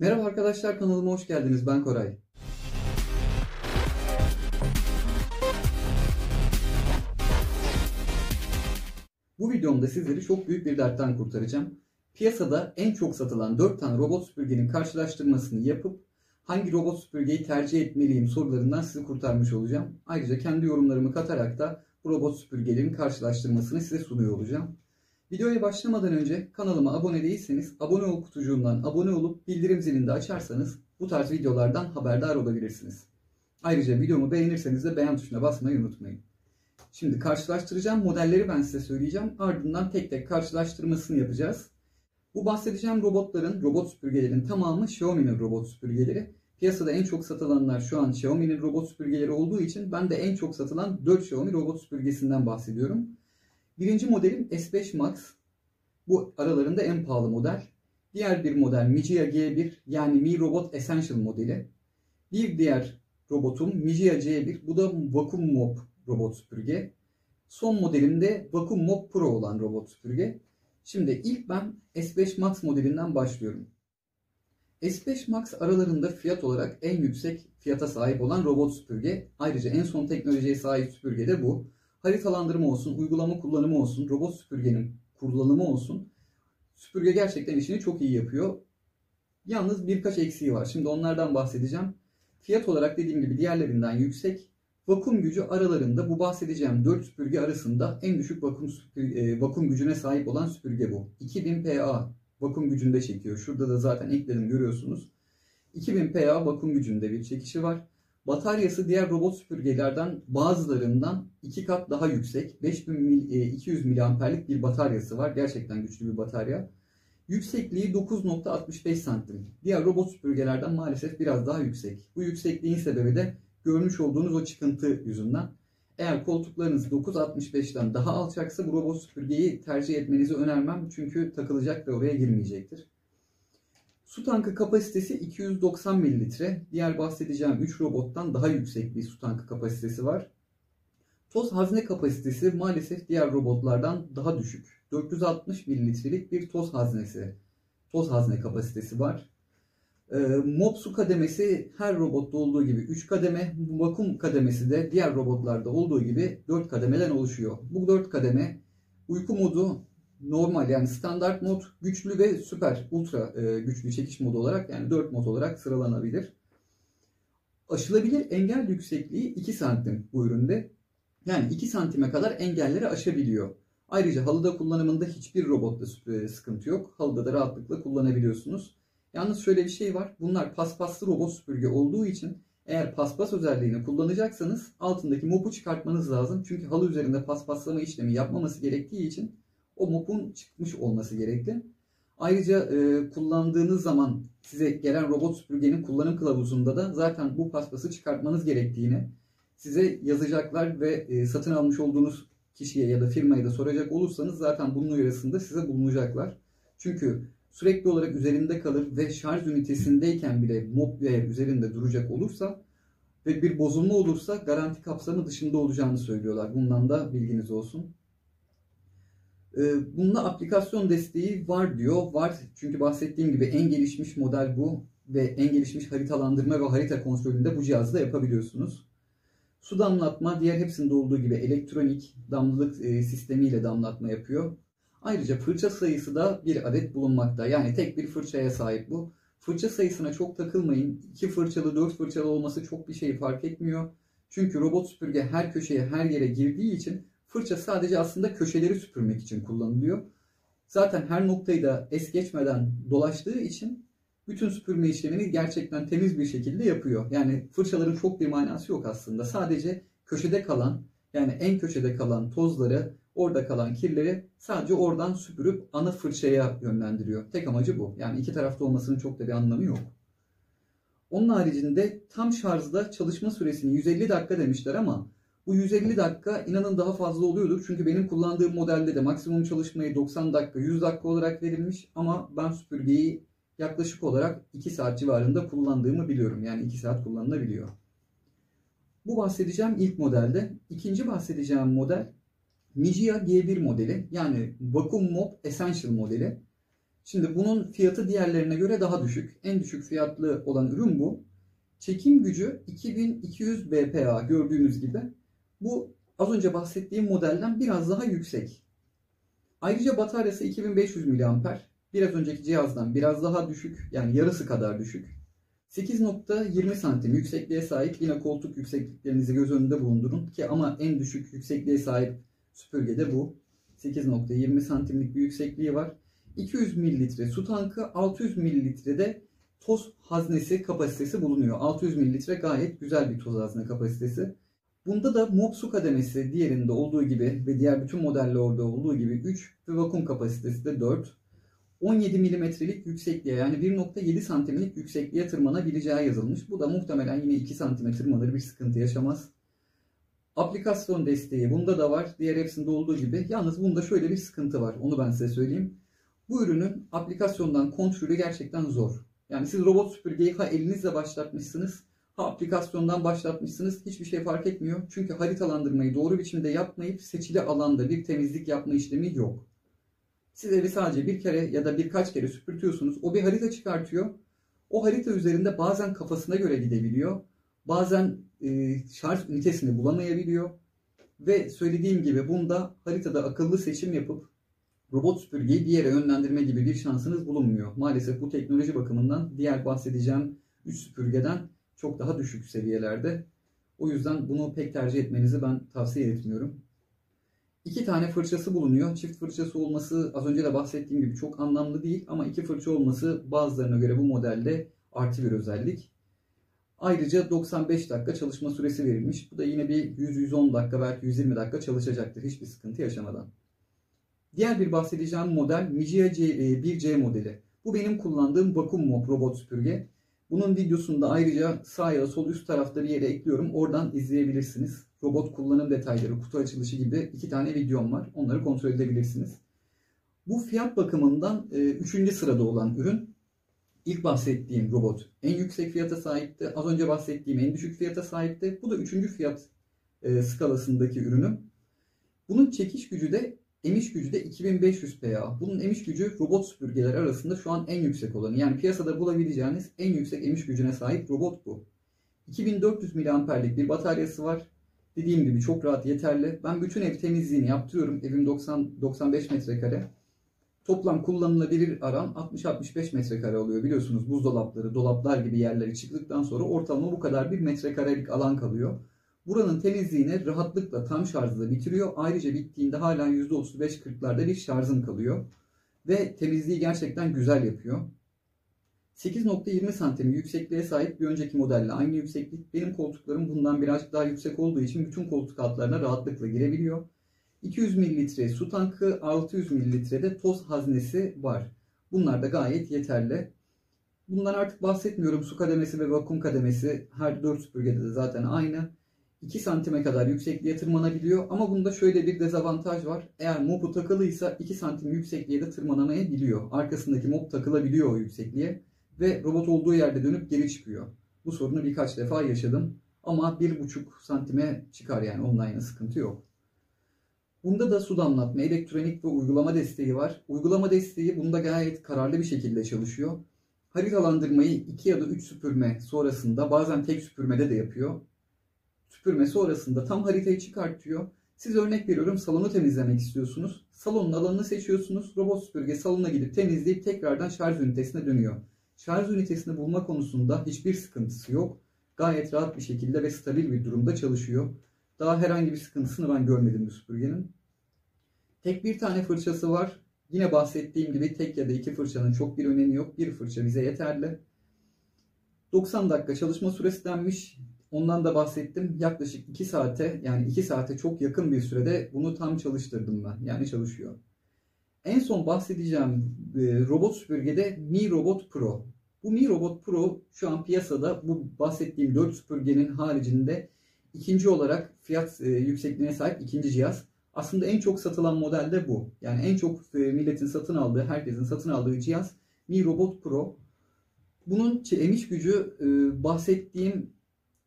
Merhaba arkadaşlar, kanalıma hoş geldiniz. Ben Koray. Bu videomda sizleri çok büyük bir dertten kurtaracağım. Piyasada en çok satılan 4 tane robot süpürgenin karşılaştırmasını yapıp hangi robot süpürgeyi tercih etmeliyim sorularından sizi kurtarmış olacağım. Ayrıca kendi yorumlarımı katarak da bu robot süpürgelerin karşılaştırmasını size sunuyor olacağım. Videoya başlamadan önce kanalıma abone değilseniz abone ol kutucuğundan abone olup bildirim zilini de açarsanız bu tarz videolardan haberdar olabilirsiniz. Ayrıca videomu beğenirseniz de beğen tuşuna basmayı unutmayın. Şimdi karşılaştıracağım modelleri ben size söyleyeceğim. Ardından tek tek karşılaştırmasını yapacağız. Bu bahsedeceğim robot süpürgelerin tamamı Xiaomi'nin robot süpürgeleri. Piyasada en çok satılanlar şu an Xiaomi'nin robot süpürgeleri olduğu için ben de en çok satılan 4 Xiaomi robot süpürgesinden bahsediyorum. Birinci modelim S5 Max. Bu aralarında en pahalı model. Diğer bir model Mijia G1 yani Mi Robot Essential modeli. Bir diğer robotum Mijia C1. Bu da Vacuum Mop robot süpürge. Son modelim de Vacuum Mop Pro olan robot süpürge. Şimdi ilk ben S5 Max modelinden başlıyorum. S5 Max aralarında fiyat olarak en yüksek fiyata sahip olan robot süpürge. Ayrıca en son teknolojiye sahip süpürge de bu. Haritalandırma olsun, uygulama kullanımı olsun, robot süpürgenin kullanımı olsun. Süpürge gerçekten işini çok iyi yapıyor. Yalnız birkaç eksiği var. Şimdi onlardan bahsedeceğim. Fiyat olarak dediğim gibi diğerlerinden yüksek. Vakum gücü aralarında bu bahsedeceğim 4 süpürge arasında en düşük vakum gücüne sahip olan süpürge bu. 2000 PA vakum gücünde çekiyor. Şurada da zaten ekledim görüyorsunuz. 2000 PA vakum gücünde bir çekişi var. Bataryası diğer robot süpürgelerden bazılarından 2 kat daha yüksek. 5200 miliamperlik bir bataryası var. Gerçekten güçlü bir batarya. Yüksekliği 9,65 santim. Diğer robot süpürgelerden maalesef biraz daha yüksek. Bu yüksekliğin sebebi de görmüş olduğunuz o çıkıntı yüzünden. Eğer koltuklarınız 9,65'ten daha alçaksa bu robot süpürgeyi tercih etmenizi önermem. Çünkü takılacak ve oraya girmeyecektir. Su tankı kapasitesi 290 mililitre. Diğer bahsedeceğim 3 robottan daha yüksek bir su tankı kapasitesi var. Toz hazne kapasitesi maalesef diğer robotlardan daha düşük. 460 mililitrelik bir toz hazne kapasitesi var. Mop su kademesi her robotta olduğu gibi 3 kademe, vakum kademesi de diğer robotlarda olduğu gibi 4 kademeden oluşuyor. Bu 4 kademe uyku modu normal yani standart mod, güçlü ve süper, ultra güçlü çekiş modu olarak yani 4 mod olarak sıralanabilir. Aşılabilir engel yüksekliği 2 santim bu üründe. Yani 2 santime kadar engelleri aşabiliyor. Ayrıca halıda kullanımında hiçbir robotta sıkıntı yok. Halıda da rahatlıkla kullanabiliyorsunuz. Yalnız şöyle bir şey var. Bunlar paspaslı robot süpürge olduğu için eğer paspas özelliğini kullanacaksanız altındaki mopu çıkartmanız lazım. Çünkü halı üzerinde paspaslama işlemi yapmaması gerektiği için o mopun çıkmış olması gerekli. Ayrıca kullandığınız zaman size gelen robot süpürgenin kullanım kılavuzunda da zaten bu paspası çıkartmanız gerektiğini size yazacaklar ve satın almış olduğunuz kişiye ya da firmaya da soracak olursanız zaten bunun uyarısında size bulunacaklar. Çünkü sürekli olarak üzerinde kalır ve şarj ünitesindeyken bile mop eğer üzerinde duracak olursa ve bir bozulma olursa garanti kapsamı dışında olacağını söylüyorlar. Bundan da bilginiz olsun. Bunda aplikasyon desteği var diyor. Var çünkü bahsettiğim gibi en gelişmiş model bu ve en gelişmiş haritalandırma ve harita kontrolünde bu cihazda yapabiliyorsunuz. Su damlatma diğer hepsinde olduğu gibi elektronik damlalık sistemiyle damlatma yapıyor. Ayrıca fırça sayısı da bir adet bulunmakta. Yani tek bir fırçaya sahip bu. Fırça sayısına çok takılmayın. 2 fırçalı 4 fırçalı olması çok bir şey fark etmiyor. Çünkü robot süpürge her köşeye her yere girdiği için fırça sadece aslında köşeleri süpürmek için kullanılıyor. Zaten her noktayı da es geçmeden dolaştığı için bütün süpürme işlemini gerçekten temiz bir şekilde yapıyor. Yani fırçaların çok bir manası yok aslında. Sadece köşede kalan yani en köşede kalan tozları, orada kalan kirleri sadece oradan süpürüp ana fırçaya yönlendiriyor. Tek amacı bu. Yani iki tarafta olmasının çok da bir anlamı yok. Onun haricinde tam şarjda çalışma süresini 150 dakika demişler ama bu 150 dakika inanın daha fazla oluyordur. Çünkü benim kullandığım modelde de maksimum çalışmayı 90 dakika, 100 dakika olarak verilmiş ama ben süpürgeyi yaklaşık olarak 2 saat civarında kullandığımı biliyorum. Yani 2 saat kullanılabiliyor. Bu bahsedeceğim ilk modelde. İkinci bahsedeceğim model Mijia G1 modeli. Yani Vacuum Mop Essential modeli. Şimdi bunun fiyatı diğerlerine göre daha düşük. En düşük fiyatlı olan ürün bu. Çekim gücü 2200 BPA gördüğünüz gibi. Bu az önce bahsettiğim modelden biraz daha yüksek. Ayrıca bataryası 2500 mAh. Biraz önceki cihazdan biraz daha düşük. Yani yarısı kadar düşük. 8.20 santim yüksekliğe sahip. Yine koltuk yüksekliklerinizi göz önünde bulundurun ki ama en düşük yüksekliğe sahip süpürge de bu. 8.20 santimlik bir yüksekliği var. 200 mililitre su tankı, 600 mililitre de toz haznesi kapasitesi bulunuyor. 600 mililitre gayet güzel bir toz hazne kapasitesi. Bunda da mop su kademesi diğerinde olduğu gibi ve diğer bütün modellerde olduğu gibi 3 ve vakum kapasitesi de 4. 17 milimetrelik yüksekliğe yani 1.7 santimlik yüksekliğe tırmanabileceği yazılmış. Bu da muhtemelen yine 2 santime tırmanır, bir sıkıntı yaşamaz. Aplikasyon desteği bunda da var. Diğer hepsinde olduğu gibi. Yalnız bunda şöyle bir sıkıntı var. Onu ben size söyleyeyim. Bu ürünün aplikasyondan kontrolü gerçekten zor. Yani siz robot süpürgeyi ha elinizle başlatmışsınız, ha aplikasyondan başlatmışsınız. Hiçbir şey fark etmiyor. Çünkü haritalandırmayı doğru biçimde yapmayıp seçili alanda bir temizlik yapma işlemi yok. Siz evi sadece bir kere ya da birkaç kere süpürtüyorsunuz. O bir harita çıkartıyor. O harita üzerinde bazen kafasına göre gidebiliyor. Bazen şarj ünitesini bulamayabiliyor. Ve söylediğim gibi bunda haritada akıllı seçim yapıp robot süpürgeyi bir yere yönlendirme gibi bir şansınız bulunmuyor. Maalesef bu teknoloji bakımından diğer bahsedeceğim 3 süpürgeden çok daha düşük seviyelerde. O yüzden bunu pek tercih etmenizi ben tavsiye etmiyorum. 2 tane fırçası bulunuyor. Çift fırçası olması az önce de bahsettiğim gibi çok anlamlı değil ama 2 fırça olması bazılarına göre bu modelde artı bir özellik. Ayrıca 95 dakika çalışma süresi verilmiş. Bu da yine bir 100-110 dakika belki 120 dakika çalışacaktır hiçbir sıkıntı yaşamadan. Diğer bir bahsedeceğim model Mijia 1C modeli. Bu benim kullandığım vakum mop robot süpürge. Bunun videosunu da ayrıca sağ ya da sol üst tarafta bir yere ekliyorum. Oradan izleyebilirsiniz. Robot kullanım detayları, kutu açılışı gibi 2 tane videom var. Onları kontrol edebilirsiniz. Bu fiyat bakımından 3. sırada olan ürün. İlk bahsettiğim robot en yüksek fiyata sahipti. Az önce bahsettiğim en düşük fiyata sahipti. Bu da 3. fiyat skalasındaki ürünüm. Bunun çekiş gücü de emiş gücü de 2500 PA. Bunun emiş gücü robot süpürgeler arasında şu an en yüksek olanı. Yani piyasada bulabileceğiniz en yüksek emiş gücüne sahip robot bu. 2400 mAh'lik bir bataryası var. Dediğim gibi çok rahat yeterli. Ben bütün ev temizliğini yaptırıyorum. Evim 90-95 metrekare. Toplam kullanılabilir alan 60-65 metrekare oluyor. Biliyorsunuz buzdolapları, dolaplar gibi yerleri çıktıktan sonra ortalama bu kadar bir metrekarelik alan kalıyor. Buranın temizliğini rahatlıkla tam şarjla bitiriyor. Ayrıca bittiğinde hala %35-40'larda bir şarjım kalıyor. Ve temizliği gerçekten güzel yapıyor. 8.20 santim yüksekliğe sahip bir önceki modelle aynı yükseklik. Benim koltuklarım bundan birazcık daha yüksek olduğu için bütün koltuk altlarına rahatlıkla girebiliyor. 200 mililitre su tankı, 600 mililitre de toz haznesi var. Bunlar da gayet yeterli. Bundan artık bahsetmiyorum. Su kademesi ve vakum kademesi her 4 süpürgede de zaten aynı. 2 santime kadar yüksekliğe tırmanabiliyor. Ama bunda şöyle bir dezavantaj var. Eğer mopu takılıysa 2 santim yüksekliğe de tırmanamayabiliyor. Arkasındaki mop takılabiliyor o yüksekliğe. Ve robot olduğu yerde dönüp geri çıkıyor. Bu sorunu birkaç defa yaşadım. Ama 1,5 santime çıkar yani ondan yana sıkıntı yok. Bunda da su damlatma, elektronik ve uygulama desteği var. Uygulama desteği bunda gayet kararlı bir şekilde çalışıyor. Haritalandırmayı 2 ya da 3 süpürme sonrasında bazen tek süpürmede de yapıyor. Süpürme sonrasında tam haritayı çıkartıyor. Siz örnek veriyorum salonu temizlemek istiyorsunuz. Salonun alanını seçiyorsunuz. Robot süpürge salona gidip temizleyip tekrardan şarj ünitesine dönüyor. Şarj ünitesini bulma konusunda hiçbir sıkıntısı yok. Gayet rahat bir şekilde ve stabil bir durumda çalışıyor. Daha herhangi bir sıkıntısını ben görmedim bu süpürgenin. Tek bir tane fırçası var. Yine bahsettiğim gibi tek ya da 2 fırçanın çok bir önemi yok. Bir fırça bize yeterli. 90 dakika çalışma süresi denmiş. Ondan da bahsettim. Yaklaşık 2 saate yani 2 saate çok yakın bir sürede bunu tam çalıştırdım ben. Yani çalışıyor. En son bahsedeceğim robot süpürgede Mi Robot Pro. Bu Mi Robot Pro şu an piyasada bu bahsettiğim 4 süpürgenin haricinde ikinci olarak fiyat yüksekliğine sahip ikinci cihaz. Aslında en çok satılan model de bu. Yani en çok milletin satın aldığı, herkesin satın aldığı cihaz Mi Robot Pro. Bunun emiş gücü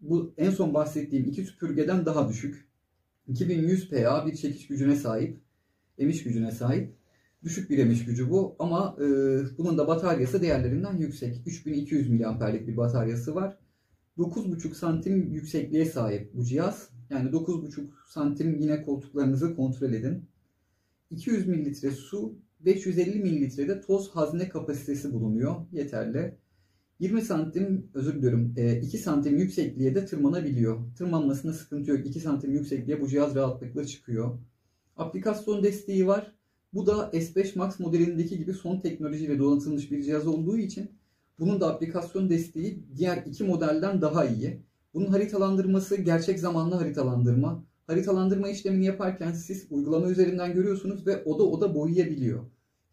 bu en son bahsettiğim 2 süpürgeden daha düşük. 2100 PA bir çekiş gücüne sahip, emiş gücüne sahip. Düşük bir emiş gücü bu ama bunun da bataryası diğerlerinden yüksek. 3200 miliamperlik bir bataryası var. 9,5 santim yüksekliğe sahip bu cihaz. Yani 9,5 santim, yine koltuklarınızı kontrol edin. 200 mililitre su, 550 mililitrede toz hazne kapasitesi bulunuyor. Yeterli. 20 santim, özür diliyorum, 2 santim yüksekliğe de tırmanabiliyor. Tırmanmasında sıkıntı yok. 2 santim yüksekliğe bu cihaz rahatlıkla çıkıyor. Aplikasyon desteği var. Bu da S5 Max modelindeki gibi son teknolojiyle donatılmış bir cihaz olduğu için bunun da aplikasyon desteği diğer iki modelden daha iyi. Bunun haritalandırması gerçek zamanlı haritalandırma. Haritalandırma işlemini yaparken siz uygulama üzerinden görüyorsunuz ve oda boyayabiliyor.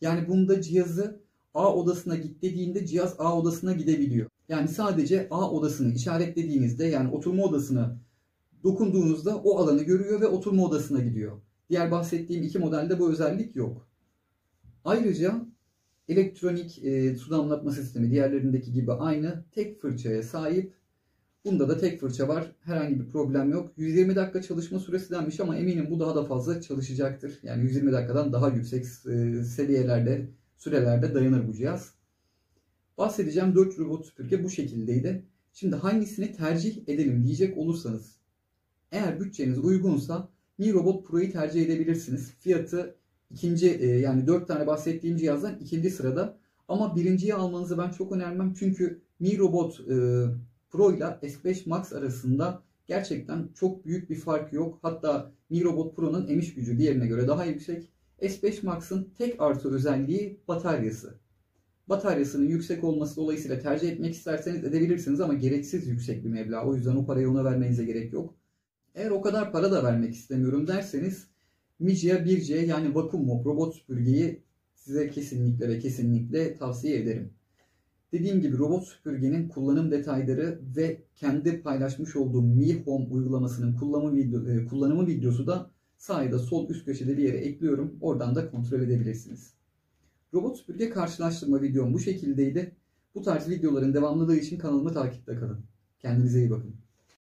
Yani bunda cihazı A odasına git dediğinde cihaz A odasına gidebiliyor. Yani sadece A odasını işaretlediğinizde, yani oturma odasına dokunduğunuzda o alanı görüyor ve oturma odasına gidiyor. Diğer bahsettiğim iki modelde bu özellik yok. Ayrıca elektronik su damlatma sistemi diğerlerindeki gibi aynı, tek fırçaya sahip. Bunda da tek fırça var. Herhangi bir problem yok. 120 dakika çalışma süresi denmiş ama eminim bu daha da fazla çalışacaktır. Yani 120 dakikadan daha yüksek seviyelerde, sürelerde dayanır bu cihaz. Bahsedeceğim 4 robot süpürge bu şekildeydi. Şimdi hangisini tercih edelim diyecek olursanız, eğer bütçeniz uygunsa Mi Robot Pro'yu tercih edebilirsiniz. Fiyatı yani 4 tane bahsettiğim cihazdan ikinci sırada. Ama birinciyi almanızı ben çok önermem. Çünkü Mi Robot Pro ile S5 Max arasında gerçekten çok büyük bir fark yok. Hatta Mi Robot Pro'nun emiş gücü diğerine göre daha yüksek. S5 Max'ın tek artı özelliği bataryası. Bataryasının yüksek olması dolayısıyla tercih etmek isterseniz edebilirsiniz ama gereksiz yüksek bir meblağ. O yüzden o parayı ona vermenize gerek yok. Eğer o kadar para da vermek istemiyorum derseniz Mijia 1C yani Vacuum Mop robot süpürgeyi size kesinlikle ve kesinlikle tavsiye ederim. Dediğim gibi robot süpürgenin kullanım detayları ve kendi paylaşmış olduğum Mi Home uygulamasının kullanımı videosu da sağda sol üst köşede bir yere ekliyorum. Oradan da kontrol edebilirsiniz. Robot süpürge karşılaştırma videom bu şekildeydi. Bu tarz videoların devamlılığı için kanalımı takipte kalın. Kendinize iyi bakın.